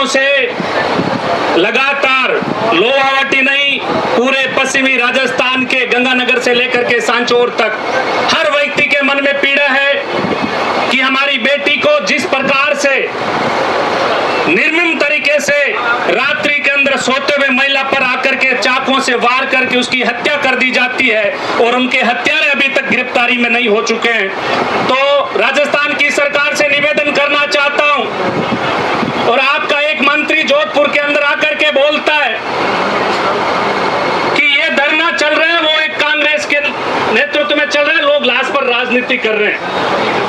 दिनों से लगातार लोहावटी नहीं, पूरे पश्चिमी राजस्थान के गंगानगर से लेकर के सांचौर तक हर व्यक्ति के मन में पीड़ा है कि हमारी बेटी को जिस प्रकार से निर्मम तरीके से रात्रि के अंदर सोते हुए महिला पर आकर के चाकुओं से वार करके उसकी हत्या कर दी जाती है और उनके हत्यारे अभी तक गिरफ्तारी में नहीं हो चुके हैं। तो राजस्थान की सरकार से निवेदन करना चाहता हूं, और आपका एक मंत्री जोधपुर के अंदर आकर के बोलता है कि ये धरना चल रहा है, वो एक कांग्रेस के नेतृत्व में चल रहा है, लोग लाश पर राजनीति कर रहे हैं।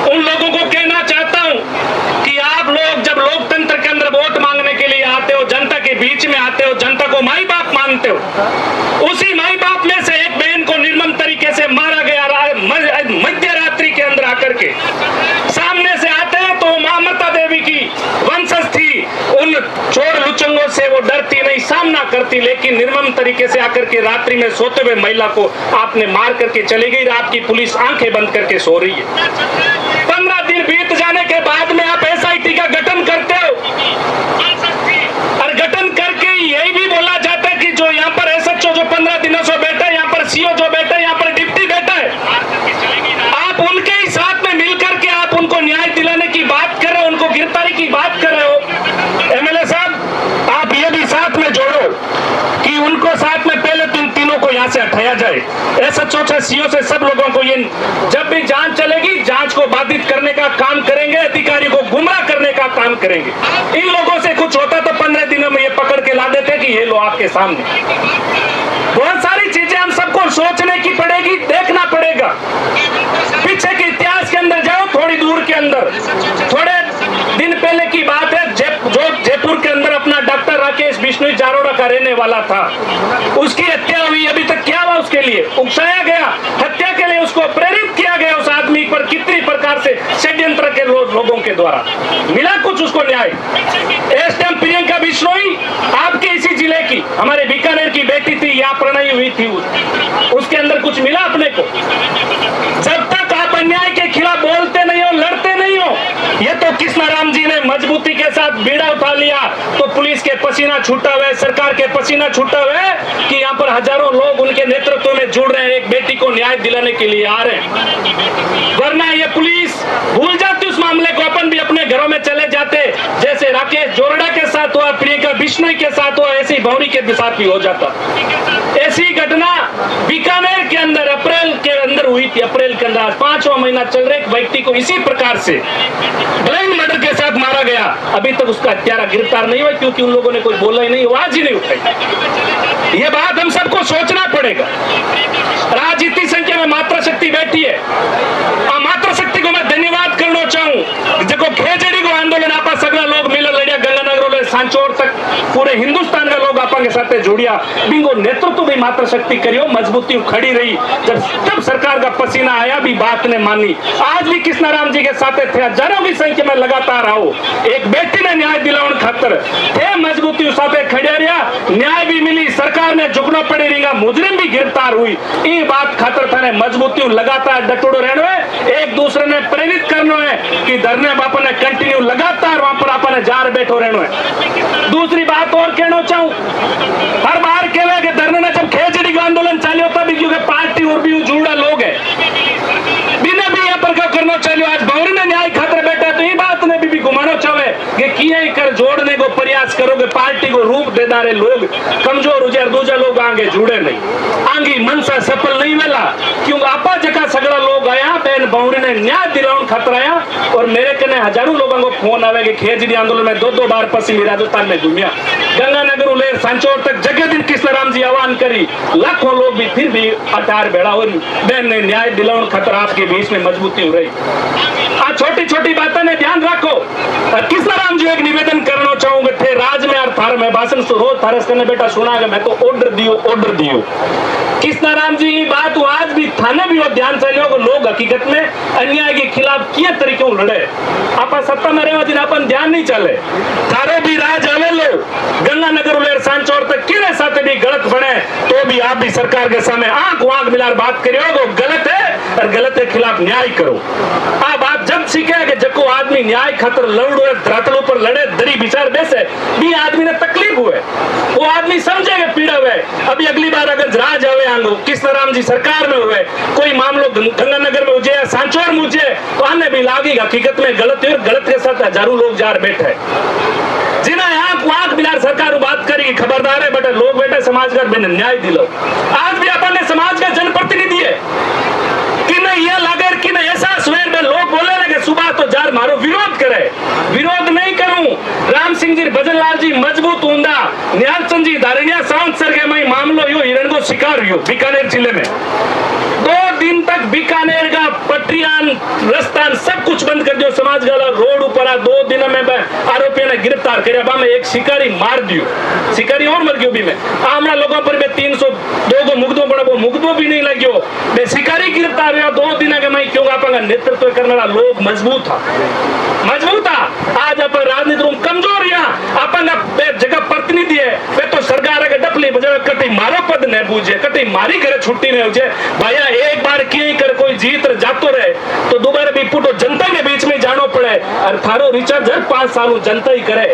उन लोगों को कहना चाहता हूं कि आप लोग जब लोकतंत्र के अंदर वोट मांगने के लिए आते हो, जनता के बीच में आते हो, जनता को माई बाप मानते हो, उसी माई बाप में से एक बहन को निर्मम तरीके से मारा गया मध्य रात्रि के अंदर आकर के। सामने से आते हैं तो ममता देवी की वंशज थी, उन चोर लुचंगों से वो डरती नहीं, सामना करती, लेकिन निर्मम तरीके से आकर के रात्रि में सोते हुए महिला को आपने मार करके चली गई। आपकी पुलिस आंखें बंद करके सो रही है। 15 दिन बीत जाने के बाद में आप एसआईटी का गठन करते हो, और गठन करके यही भी बोला जाता है कि जो यहाँ पर एसएचओ जो 15 दिनों से बैठा है, यहाँ पर सीओ जो बैठा है, यहाँ पर डिप्टी बैठा है, आप उनके ही साथ में मिलकर के आप उनको न्याय दिलाने की बात कर रहे हो, उनको गिरफ्तारी की बात कर रहे हो। एमएलए साहब, आप ये भी साथ में जोड़ो कि उनको साथ में पहले तीनों को यहाँ से हटाया जाए, एसएचओ से सीओ से सब लोगों को। ये जब भी जांच चलेगी, जांच को बाधित करने का काम करेंगे, अधिकारी को गुमराह करने का काम करेंगे। इन लोगों से कुछ होता तो 15 दिनों में ये पकड़ के ला देते कि ये लो आपके सामने। बहुत सारी चीजें हम सबको सोचने की पड़ेगी, देखना पड़ेगा। पीछे के इतिहास के अंदर जाओ, थोड़ी दूर के अंदर, थोड़े दिन पहले की बात है, जो जयपुर के अंदर अपना डॉक्टर राकेश बिश्नोई जारोड़ा का रहने वाला था, उसकी हत्या हुई। अभी तक क्या हुआ उसके लिए? उकसाया गया, हत्या के लिए उसको प्रेरित किया गया। उस आदमी पर कितनी प्रकार से षड्यंत्र के लोगों के द्वारा मिला कुछ उसको न्याय? एसडीएम प्रियंका बिश्नोई आपके इसी जिले की, हमारे बीकानेर की बेटी थी, यहाँ प्रणयी हुई थी, उसके अंदर कुछ मिला अपने को? जब तक आप अन्याय के खिलाफ बोलते नहीं हो, लड़ते नहीं हो, ये तो कृष्णाराम जी ने मजबूती के साथ बीड़ा उठा लिया तो पुलिस के पसीना छूटा हुआ है, सरकार के पसीना छूटा हुआ है कि यहाँ पर हजारों लोग उनके नेतृत्व में जुड़ रहे हैं, एक बेटी को न्याय दिलाने के लिए आ रहे हैं। वरना ये पुलिस भूल जाती उस मामले को, अपन भी अपने घरों में चले जाते, जैसे राकेश जोरड़ा के साथ हुआ, प्रियंका बिश्नोई के साथ हुआ, ऐसे ही भौरी के साथ भी हो जाता। ऐसी घटना बीकानेर के अंदर अप्रैल के अंदर हुई थी। अप्रैल के अंदर 5वां महीना चल रहे, एक व्यक्ति को इसी प्रकार से ब्लाइंड मर्डर के साथ मारा गया। अभी तक उसका हत्यारा गिरफ्तार नहीं हुआ क्योंकि उन लोगों ने कोई बोला ही नहीं, आवाज ही नहीं उठाई। ये बात हम सबको सोचना पड़ेगा। आज इतनी संख्या में मातृ शक्ति बैठी है, मातृ शक्ति को मैं धन्यवाद करना चाहूँ। जो खेजड़ी को आंदोलन आप सगला लोग मिल लड़िया, गंगानगर सांचौर तक पूरे हिंदुस्तान का लोग आपके साथ जुड़िया, बिंगो नेतृत्व भी मातृ शक्ति करियो, मजबूती खड़ी रही। जब सरकार का पसीना आया भी बात ने मानी। आज भी कृष्णाराम जी के साथ थे, हजारों की संख्या में लगातार आओ, एक बेटी ने न्याय दिलाने खातर थे, मजबूती साथ खड़े रहा, न्याय भी मिली, सरकार ने झुकना पड़ी रही, मुजरिम भी गिरफ्तार हुई। ये बात खातर थाने मजबूती लगातार डटोड़ो रहना है, एक दूसरे ने प्रेरित करना है कि धरने बापा ने कंटिन्यू लगातार वहां पर आपने जार बैठो रहना है। दूसरी बात और कहना चाहूं, हर बार कहवे कि धरने ने जब खेजड़ी का आंदोलन चालू होता भी क्योंकि पार्टी और भी जुड़ा लोग है, बिना भी यहाँ पर क्या करना चाहिए। आज भौरी ने न्याय खातर बैठा तो ये बात ने भी घुमाना चाहे कि किए कर जोड़ने को प्रयास करोगे, पार्टी को रूप देना रहे लोग कमजोर हो जाए, दूसरे लोग आगे जुड़े नहीं, आगे मनसा सफल नहीं मिला क्योंकि आपा जगह सगड़ा लोग आया, बहन भौरी ने न्याय दिलाने खातर आया। और मेरे कने हजारों लोगों को फोन आवे कि खेजड़ी आंदोलन में 2-2 बार पश्चिमी राजस्थान में घूमिया, गंगानगर उलेर सांचौर तक जगह दिन कृष्णाराम जी आह्वान करी, लाखों लोग भी फिर भी अटार बेड़ा और बहन ने न्याय दिलाने खातर आपके बीच में मजबूती हो रही। छोटी छोटी बातों ने ध्यान रखो। कृष्णाराम जी एक निवेदन करना चाहूंगे थे राज में और थार में भाषण रोज थारस करने बेटा सुना मैं तो ऑर्डर दियो। कृष्णाराम जी की बात आज भी थाने भी ध्यान से लोग हकीकत में अन्याय के खिलाफ किए तरीके लड़े। आप सत्ता में रहे दिन अपन ध्यान नहीं चले, थारो भी राज आवे लो गंगानगर उलेर सांचौर तक किरे साथ भी गलत बने तो भी आप भी सरकार के सामने आंख वांख मिला बात करियो, गलत है और गलत के खिलाफ न्याय करो। आप जब सीखे कि जको आदमी न्याय खातर लड़ो धरातल पर पर लड़े दरी विचार बेसे भी आदमी ने तकलीफ हुए, वो आदमी समझेगा पीड़ा हुए। अभी अगली बार अगर राज आवे आंगो कृष्णराम जी सरकार में हुए, कोई मामलो गंगानगर में हो जाए, सांचौर में हो जाए, तो आने भी लागेगा हकीकत में गलत है, गलत के साथ हजारों लोग जार बैठे जिन्हें आंख बिलार सरकार बात करेगी, खबरदार है बेटा, लोग बेटा समाज का बिना न्याय दिलो। आज भी अपन ने समाज का जनप्रतिनिधि है कि नहीं ये लगे कि नहीं ऐसा स्वेर में लोग बोले लगे सुबह तो जार मारो विरोध करे, विरोध नहीं करूं। राम सिंह जी भजनलाल जी मजबूत ऊंदा, निहाल चंद जी धारणिया साउंड सरगे में मामलो यो हिरण को शिकार हुई बीकानेर जिले में 2 दिन तक बीकानेर का पटरियान रस्ता सब कुछ बंद कर दियो, समाज का रोड ऊपर 2 दिन में आरोपियों ने गिरफ्तार कर एक शिकारी मार दियो, शिकारी और मर गयो भी में आमना लोगों पर 302 को मुकदमो पड़ा, वो मुकदमो भी नहीं लग्यो, मैं शिकारी गिरफ्तार हुआ 2 दिन के मैं क्यों आपका नेतृत्व करने वाला लोग मजबूत था। आज अपन राजनीति में कमजोर अपन जगह प्रतिनिधि है वे तो सरकार के डपली बजाय कटी मारो पद न पूछे, कटी मारी करे छुट्टी नहीं हो भैया, एक बार क्यों कर कोई जीत जातो रहे तो दोबारा भी पुटो जनता के बीच में जानो पड़े। और थारो रिचार्ज 5 साल जनता ही करे,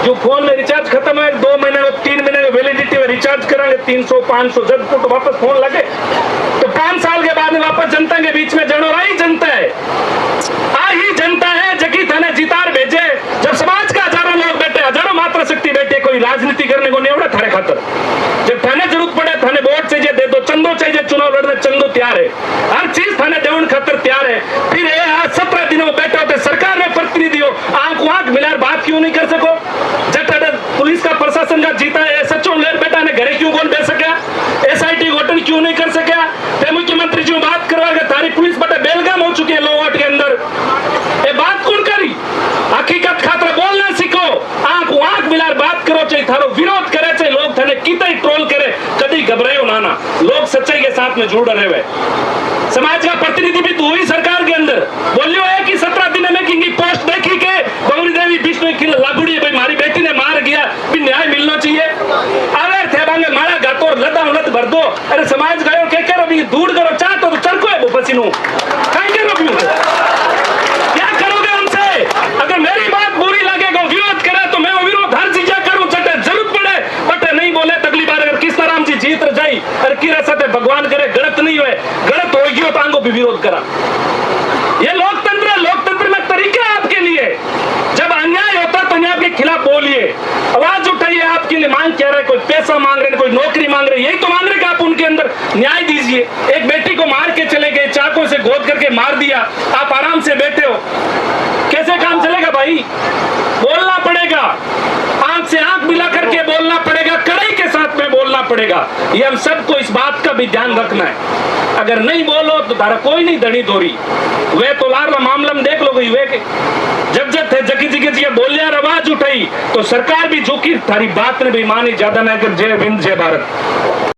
जो फोन में रिचार्ज खत्म है 2 महीने 3 महीने में वैलिडिटी में रिचार्ज करांगे 300-500 जब पुट वापस फोन लगे तो 5 साल के बाद वापस जनता के बीच में जानो रही जनता है, ही जनता है जगी थाने जितार भेजे। जब समाज का हजारों लोग बैठे, हजारों मात्रा शक्ति बैठे, कोई राजनीति करने को नहीं उड़ा थारे खातर, जब थाने जरूरत पड़े थाने वोट चाहिए दे दो, चंदो चाहिए चुनाव लड़ने चंदो तैयार है, हर चीज थाने देवन खातर तैयार है। फिर ये आज 17 दिनों में बैठे होते सरकार में प्रतिनिधि हो, आंख मिलार बात क्यों नहीं कर सको? जब पुलिस का प्रशासन का जीता है सचो लेर बेटा ने घरे क्यों कौन बैठ सका? SIT गठन क्यों नहीं कर सका? मुख्यमंत्री जी बात करवा तारी पुलिस बटे बेलगाम हो चुकी है लोवाट के अंदर, ये बात कौन करी? हकीकत खातर बोलना सीखो, आंख मिलार बात करो, चाहिए थारो विरोध करे, चाहिए लोग थाने कितने ट्रोल करे, कभी घबरायो ना, लोग सच्चाई के साथ में जुड़ रहे हुए। समाज का प्रतिनिधि भी तो हुई सरकार के अंदर, बोलियो है कि 17 दिन में की पोस्ट देखी के गौरी देवी विष्णु की लागुड़ी भाई मारी बेटी ने मार गया भी न्याय मिलना चाहिए। अरे थे बांगे मारा गातो लदा उलट भर दो, अरे समाज गयो के करो भी दूर करो चाहतो तो चरको है वो पसीनो काई करो भी क्या करोगे उनसे? अगर मेरी बात बुरी लगे को विरोध करे तो मैं वो विरोध हर चीज करूं, चटे जरूरत पड़े बट नहीं बोले तकलीफ बार अगर कृष्णराम जी जीत जाई और किरा साथे भगवान करे गलत नहीं हुए, गलत हो गयो तो आंगो भी विरोध करा। ये लोकतंत्र है, लोकतंत्र में तरीका है आपके लिए, जब अन्याय होता तो अन्याय के खिलाफ बोलिए, आवाज उठाइए, आपके लिए मांग क्या रहे, कोई पैसा मांग रहे, कोई नौकरी मांग रहे, यही तो मांग रहे कि आप उनके अंदर न्याय दीजिए। एक बेटी को मार के चले गए, चाकू से गोद करके मार दिया, आप आराम से बैठे हो, कैसे काम चलेगा भाई? बोलना पड़ेगा, आंख से आंख मिला करके बोलना पड़ेगा, कड़ाई के साथ में बोलना पड़ेगा। ये हम सबको इस बात का भी ध्यान रखना है, अगर नहीं बोलो तो तारा कोई नहीं दड़ी दोरी। वे तो लार मामला में देख लो गई वे के जब थे जगी जगह बोलिया आवाज उठाई तो सरकार भी झुकी, थारी बात ने भी मानी, ज्यादा नहीं कर। जय हिंद जय भारत।